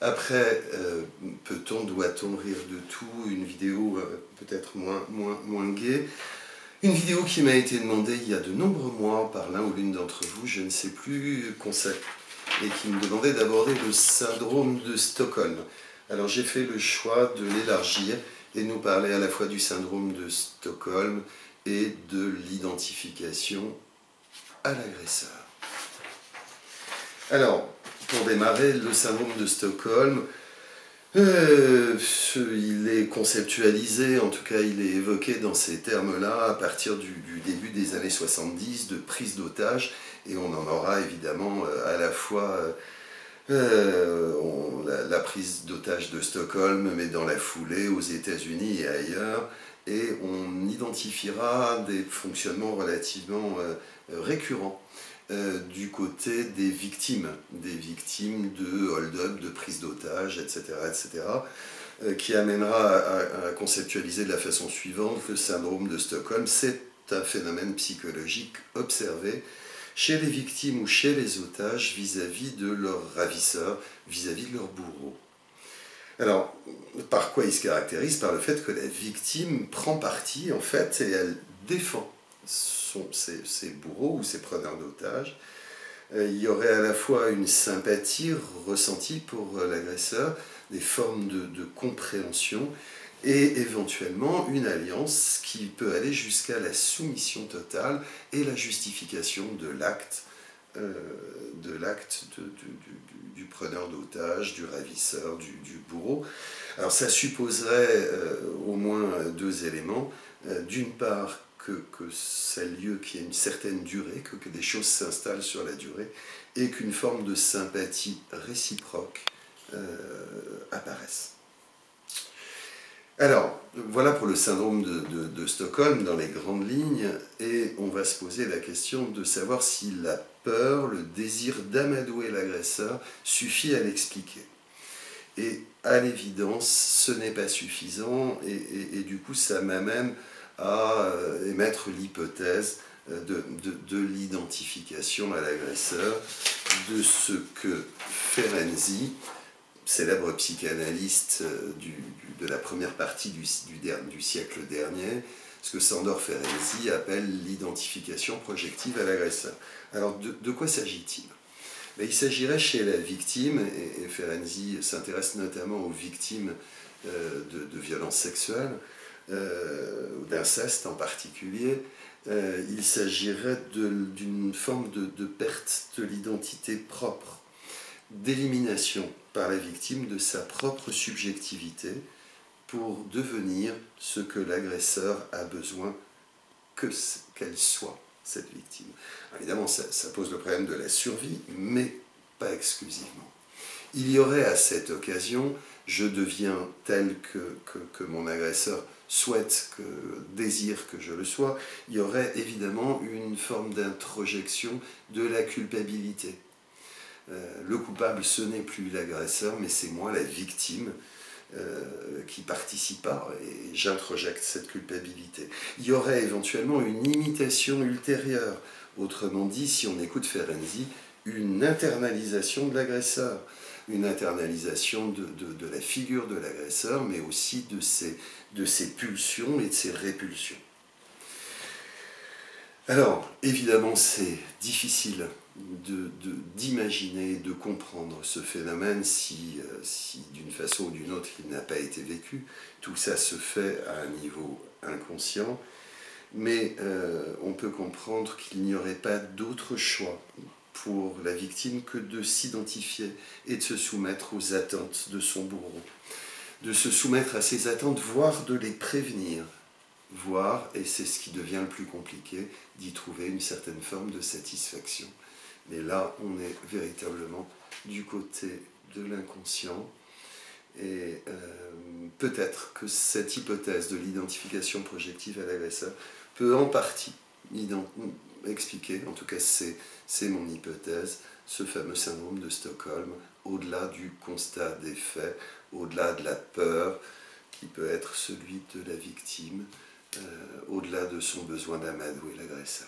Après, peut-on, doit-on rire de tout? Une vidéo peut-être moins gaie. Une vidéo qui m'a été demandée il y a de nombreux mois par l'un ou l'une d'entre vous, je ne sais plus, et qui me demandait d'aborder le syndrome de Stockholm. Alors j'ai fait le choix de l'élargir et de nous parler à la fois du syndrome de Stockholm et de l'identification à l'agresseur. Alors, pour démarrer, le syndrome de Stockholm, il est conceptualisé, en tout cas il est évoqué dans ces termes-là à partir du début des années 70 de prise d'otages, et on en aura évidemment à la fois la prise d'otages de Stockholm, mais dans la foulée aux États-Unis et ailleurs, et on identifiera des fonctionnements relativement récurrents du côté des victimes de hold-up, de prise d'otages, etc., qui amènera à conceptualiser de la façon suivante que le syndrome de Stockholm, c'est un phénomène psychologique observé chez les victimes ou chez les otages vis-à-vis de leurs ravisseurs, vis-à-vis de leurs bourreaux. Alors, par quoi il se caractérise? Par le fait que la victime prend parti, en fait, et elle défend ses bourreaux ou ses preneurs d'otages. Il y aurait à la fois une sympathie ressentie pour l'agresseur, des formes de compréhension, et éventuellement une alliance qui peut aller jusqu'à la soumission totale et la justification de l'acte du preneur d'otages, du ravisseur, du bourreau. Alors ça supposerait au moins deux éléments. D'une part, que ça ait lieu, qu'il y ait une certaine durée, que des choses s'installent sur la durée, et qu'une forme de sympathie réciproque apparaisse. Alors, voilà pour le syndrome de Stockholm dans les grandes lignes, et on va se poser la question de savoir si la peur, le désir d'amadouer l'agresseur suffit à l'expliquer. Et à l'évidence, ce n'est pas suffisant, et du coup ça m'amène à émettre l'hypothèse de l'identification à l'agresseur, de ce que Ferenczi, célèbre psychanalyste de la première partie du siècle dernier, ce que Sándor Ferenczi appelle l'identification projective à l'agresseur. Alors de quoi s'agit-il? Il s'agirait chez la victime, et Ferenczi s'intéresse notamment aux victimes de violences sexuelles, ou d'inceste en particulier, il s'agirait d'une forme de perte de l'identité propre, d'élimination par la victime de sa propre subjectivité pour devenir ce que l'agresseur a besoin qu'elle soit, cette victime. Alors évidemment, ça pose le problème de la survie, mais pas exclusivement. Il y aurait à cette occasion, je deviens tel que mon agresseur souhaite, désire que je le sois, il y aurait évidemment une forme d'introjection de la culpabilité. Le coupable, ce n'est plus l'agresseur, mais c'est moi, la victime, qui participe pas, et j'introjecte cette culpabilité. Il y aurait éventuellement une imitation ultérieure, autrement dit, si on écoute Ferenczi, une internalisation de l'agresseur, une internalisation de la figure de l'agresseur, mais aussi de ses pulsions et de ses répulsions. Alors, évidemment, c'est difficile d'imaginer, de comprendre ce phénomène si d'une façon ou d'une autre il n'a pas été vécu. Tout ça se fait à un niveau inconscient, mais on peut comprendre qu'il n'y aurait pas d'autre choix pour la victime que de s'identifier et de se soumettre aux attentes de son bourreau, de se soumettre à ses attentes, voire de les prévenir, voire, et c'est ce qui devient le plus compliqué, d'y trouver une certaine forme de satisfaction. Mais là, on est véritablement du côté de l'inconscient, et peut-être que cette hypothèse de l'identification projective à l'agresseur peut en partie expliquer, en tout cas c'est mon hypothèse, ce fameux syndrome de Stockholm, au-delà du constat des faits, au-delà de la peur qui peut être celui de la victime, au-delà de son besoin d'amadouer l'agresseur.